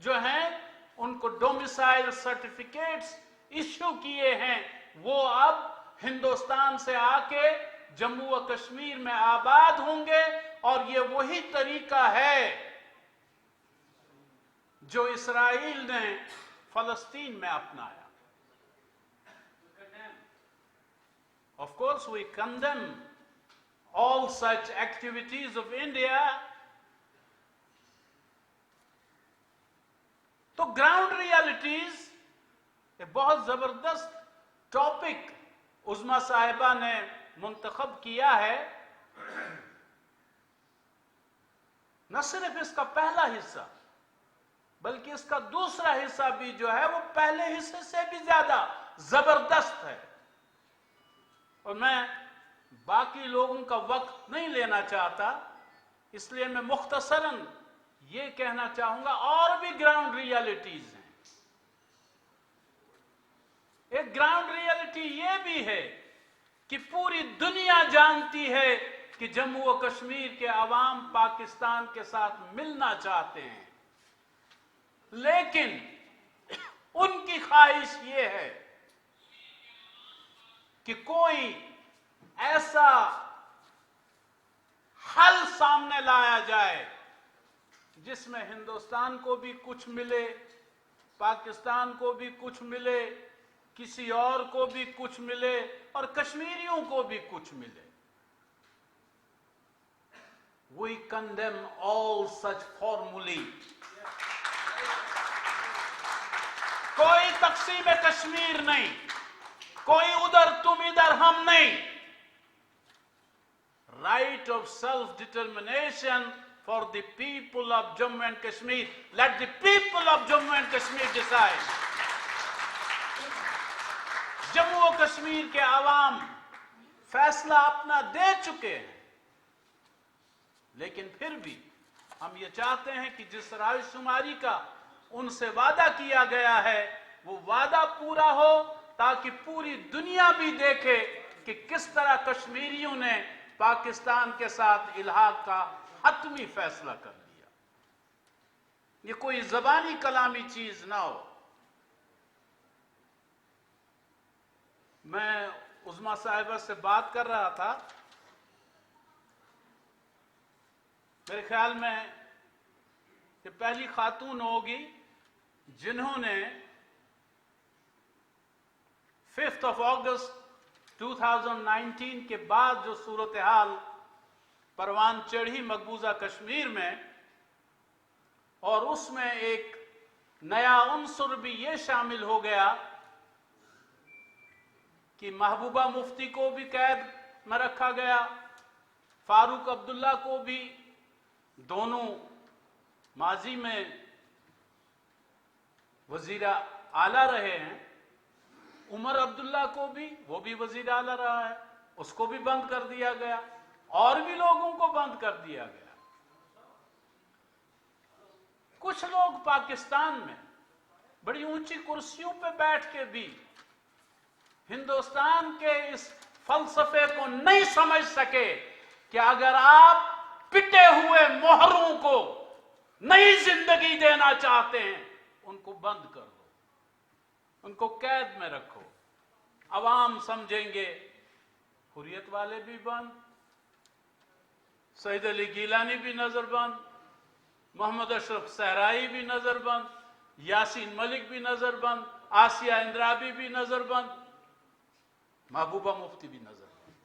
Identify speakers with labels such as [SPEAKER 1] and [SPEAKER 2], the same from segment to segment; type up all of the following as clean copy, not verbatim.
[SPEAKER 1] جو ہیں ان کو ڈومیسائل سرٹیفکیٹس ایشو کیے ہیں، وہ اب ہندوستان سے آ کے جموں و کشمیر میں آباد ہوں گے، اور یہ وہی طریقہ ہے جو اسرائیل نے فلسطین میں اپنایا۔ Of course, we condemn all such activities of India. تو گراؤنڈ ریالٹیز ایک بہت زبردست ٹاپک عظمیٰ صاحبہ نے منتخب کیا ہے۔ نہ صرف اس کا پہلا حصہ بلکہ اس کا دوسرا حصہ بھی جو ہے وہ پہلے حصے سے بھی زیادہ زبردست ہے، اور میں باقی لوگوں کا وقت نہیں لینا چاہتا، اس لیے میں مختصراً یہ کہنا چاہوں گا اور بھی گراؤنڈ ریالٹیز ہیں۔ ایک گراؤنڈ ریالٹی یہ بھی ہے کہ پوری دنیا جانتی ہے کہ جموں و کشمیر کے عوام پاکستان کے ساتھ ملنا چاہتے ہیں، لیکن ان کی خواہش یہ ہے کہ کوئی ایسا حل سامنے لایا جائے جس میں ہندوستان کو بھی کچھ ملے، پاکستان کو بھی کچھ ملے، کسی اور کو بھی کچھ ملے، اور کشمیریوں کو بھی کچھ ملے۔ We condemn all such formulae. کوئی تقسیم کشمیر نہیں، کوئی ادھر تم ادھر ہم نہیں۔ Right of self-determination for the people of Jammu and Kashmir. Let the people of Jammu and Kashmir decide. Jammu و کشمیر کے عوام فیصلہ اپنا دے چکے ہیں، لیکن پھر بھی ہم یہ چاہتے ہیں کہ جس رائے شماری کا ان سے وعدہ کیا گیا ہے وہ وعدہ پورا ہو، تاکہ پوری دنیا بھی دیکھے کہ کس طرح کشمیریوں نے پاکستان کے ساتھ الحاق کا حتمی فیصلہ کر لیا۔ یہ کوئی زبانی کلامی چیز نہ ہو۔ میں عظمیٰ صاحبہ سے بات کر رہا تھا، میرے خیال میں یہ پہلی خاتون ہوگی جنہوں نے 5 اگست 2019 کے بعد جو صورتحال پروان چڑھی مقبوضہ کشمیر میں، اور اس میں ایک نیا عنصر بھی یہ شامل ہو گیا کہ محبوبہ مفتی کو بھی قید میں رکھا گیا، فاروق عبداللہ کو بھی، دونوں ماضی میں وزیر اعلیٰ رہے ہیں، عمر عبداللہ کو بھی، وہ بھی وزیر اعلیٰ رہا ہے، اس کو بھی بند کر دیا گیا، اور بھی لوگوں کو بند کر دیا گیا۔ کچھ لوگ پاکستان میں بڑی اونچی کرسیوں پہ بیٹھ کے بھی ہندوستان کے اس فلسفے کو نہیں سمجھ سکے کہ اگر آپ پٹے ہوئے مہروں کو نئی زندگی دینا چاہتے ہیں، ان کو بند کر دو، ان کو قید میں رکھو۔ عوام سمجھیں گے حریت والے بھی بند، سعید علی گیلانی بھی نظر بند، محمد اشرف صحرائی بھی نظر بند، یاسین ملک بھی نظر بند، آسیہ اندرابی بھی نظر بند، محبوبہ مفتی بھی نظر بند،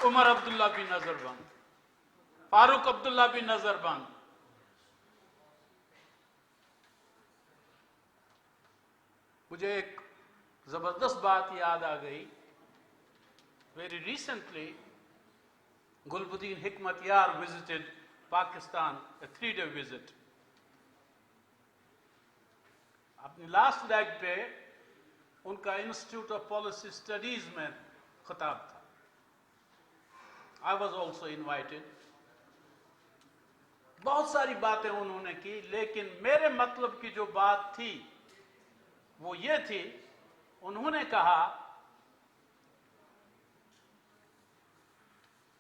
[SPEAKER 1] عمر عبداللہ بھی نظر بند، فاروق عبداللہ بھی نظر بند۔ مجھے ایک زبردست بات یاد آ گئی۔ Very recently, Gulbuddin Hikmatyar visited Pakistan, a 3-day visit. اپنی لاسٹ لیگ پہ ان کا انسٹیٹیوٹ آف پالیسی اسٹڈیز میں خطاب تھا۔ I was also invited. بہت ساری باتیں انہوں نے کی، لیکن میرے مطلب کی جو بات تھی وہ یہ تھی، انہوں نے کہا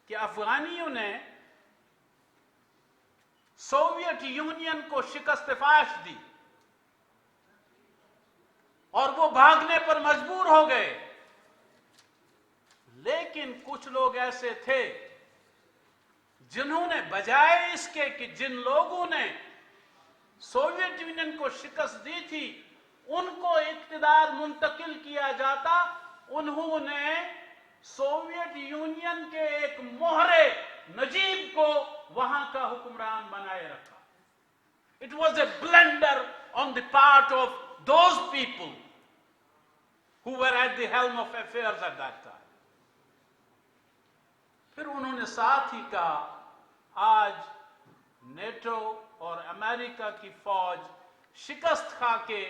[SPEAKER 1] کہ افغانیوں نے सोवियत यूनियन को शिकस्त फाश दी और वो भागने पर मजबूर हो गए। लेकिन कुछ लोग ऐसे थे जिन्होंने बजाय इसके कि जिन लोगों ने सोवियत यूनियन को शिकस्त दी थी उनको इक्तदार मुंतकिल किया जाता, उन्होंने सोवियत यूनियन के एक मोहरे नजीब को वहां का हुक्मरान बनाए रखा। It was a blender on the part of those people who were at the helm of affairs at that time. फिर उन्होंने साथ ही कहा, आज नेटो और अमेरिका की फौज शिकस्त खा के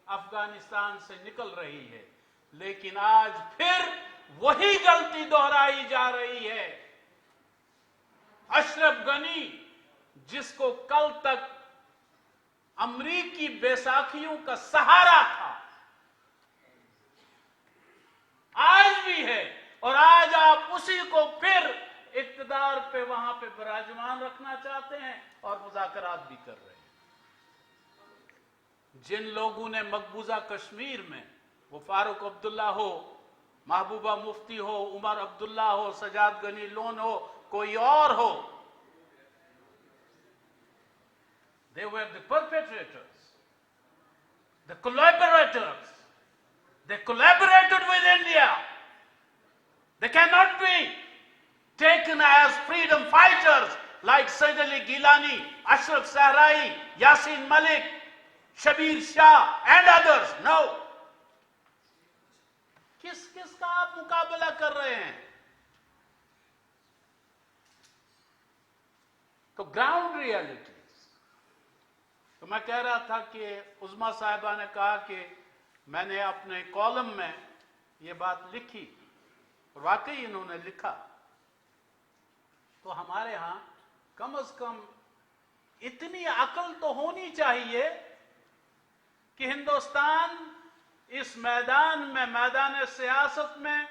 [SPEAKER 1] अफगानिस्तान से निकल रही है, लेकिन आज फिर वही गलती दोहराई जा रही है। अशरफ गनी, जिसको कल तक अमरीकी बैसाखियों का सहारा था, आज भी है, और आज आप उसी को फिर इक्तदार पे वहां पे विराजमान रखना चाहते हैं और मुज़ाकरात भी कर रहे हैं। जिन लोगों ने मकबूजा कश्मीर में, वो फारूक अब्दुल्ला हो, महबूबा मुफ्ती हो, उमर अब्दुल्ला हो, सजाद गनी लोन हो, कोई और हो, they were the perpetrators, the collaborators. They collaborated with India. They cannot be taken as freedom fighters like Sayyid Ali Gilani, Ashraf Sahrai, Yasin Malik, Shabir Shah and others. No. किस का आप मुकाबला कर रहे हैं? तो ग्राउंड रियलिटीज, तो मैं कह रहा था कि उज़मा साहिबा ने कहा कि मैंने अपने कॉलम में ये बात लिखी, और वाकई इन्होंने लिखा। तो हमारे यहां कम से कम इतनी अकल तो होनी चाहिए कि हिंदुस्तान इस मैदान में, मैदान सियासत में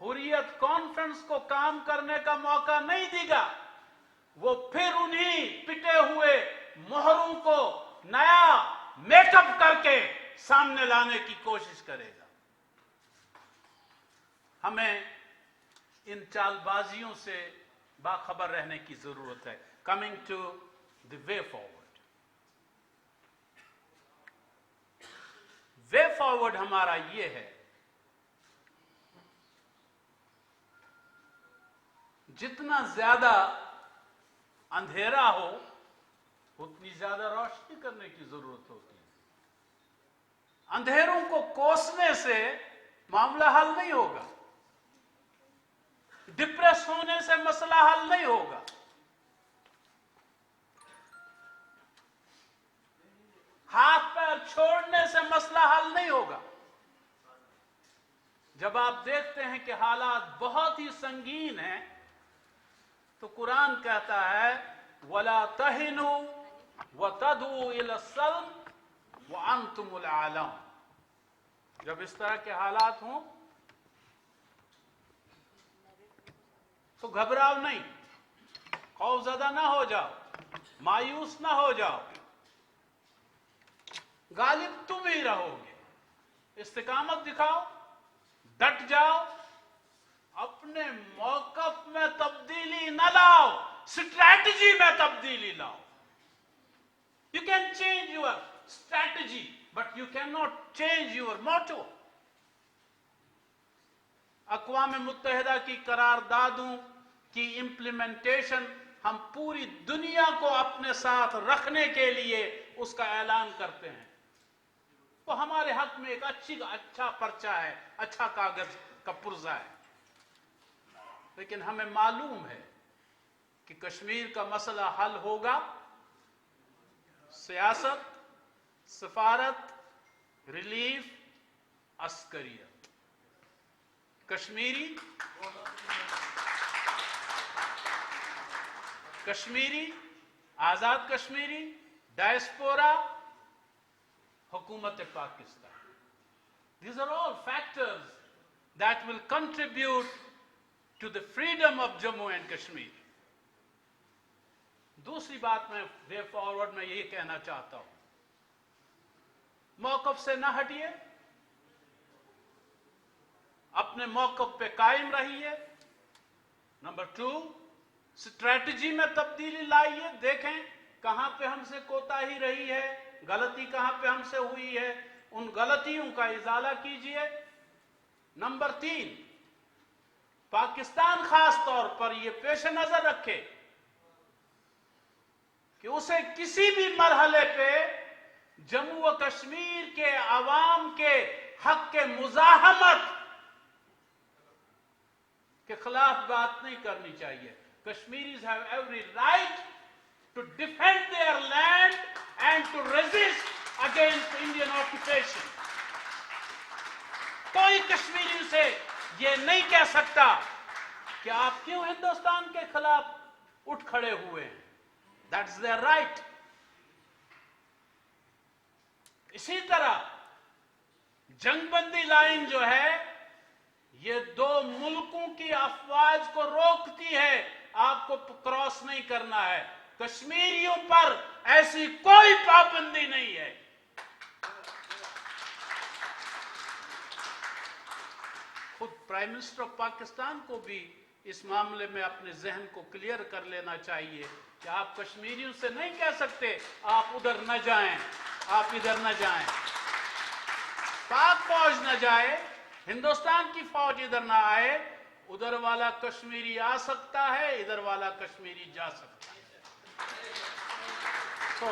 [SPEAKER 1] हुर्रियत कॉन्फ्रेंस को काम करने का मौका नहीं देगा। वो फिर उन्हीं पिटे हुए मोहरों को नया मेकअप करके सामने लाने की कोशिश करेगा। हमें इन चालबाजियों से बाखबर रहने की जरूरत है। Coming to the way forward, way forward हमारा ये है, जितना ज्यादा अंधेरा हो उतनी ज्यादा रोशनी करने की जरूरत होती है। अंधेरों को कोसने से मामला हल नहीं होगा, डिप्रेस होने से मसला हल नहीं होगा। हाथ पैर छोड़ने से मसला हल नहीं होगा। जब आप देखते हैं कि हालात बहुत ही संगीन हैं, तो कुरान कहता है वला तहिनु व तदू इला सल्म व अंतुमुल आलम। जब इस तरह के हालात हों तो घबराओ नहीं, खौफज़दा ना हो जाओ, मायूस ना हो जाओ, गालिब तुम ही रहोगे। इस्तिकामत दिखाओ, डट जाओ, अपने मौकफ में तब्दीली न लाओ, स्ट्रैटेजी में तब्दीली लाओ। You can change your strategy but you can not change your motto. अक़वाम मुत्तहिदा की करारदादों की इम्प्लीमेंटेशन हम पूरी दुनिया को अपने साथ रखने के लिए उसका ऐलान करते हैं। तो हमारे हक में एक अच्छा पर्चा है, अच्छा कागज का पुर्जा है, लेकिन हमें मालूम है कि कश्मीर का मसला हल होगा सियासत, सफारत, रिलीफ, अस्करियत। कश्मीरी, आजाद कश्मीरी, डायस्पोरा, हुकूमत Pakistan, these are all factors that will contribute to the freedom of Jammu and Kashmir. दूसरी बात मैं वे फॉरवर्ड में यही कहना चाहता हूं, मौकफ से ना हटिए, अपने मौकफ पे कायम रहिए। नंबर 2, स्ट्रेटजी में तब्दीली लाइए, देखें कहां पे हमसे कोताही रही है, गलती कहां पे हमसे हुई है, उन गलतियों का इजाला कीजिए। नंबर 3, पाकिस्तान खास तौर पर यह पेश नजर रखे कि उसे किसी भी मरहले पे जम्मू व कश्मीर के अवाम के हक के मुजाहमत के खिलाफ बात नहीं करनी चाहिए। Kashmiris have every right to defend their land and to resist against Indian occupation. कोई कश्मीरी से ये नहीं कह सकता कि आप क्यों हिंदुस्तान के खिलाफ उठ खड़े हुए हैं। That's their right. इसी तरह जंगबंदी लाइन जो है, ये 2 मुल्कों की अफवाज को रोकती है, आपको क्रॉस नहीं करना है। कश्मीरियों पर ऐसी कोई पाबंदी नहीं है। खुद प्राइम मिनिस्टर ऑफ पाकिस्तान को भी इस मामले में अपने जहन को क्लियर कर लेना चाहिए कि आप कश्मीरियों से नहीं कह सकते आप उधर न जाएं, आप इधर न जाएं, पाक फौज न जाए, हिंदुस्तान की फौज इधर ना आए, उधर वाला कश्मीरी आ सकता है, इधर वाला कश्मीरी जा सकता है। तो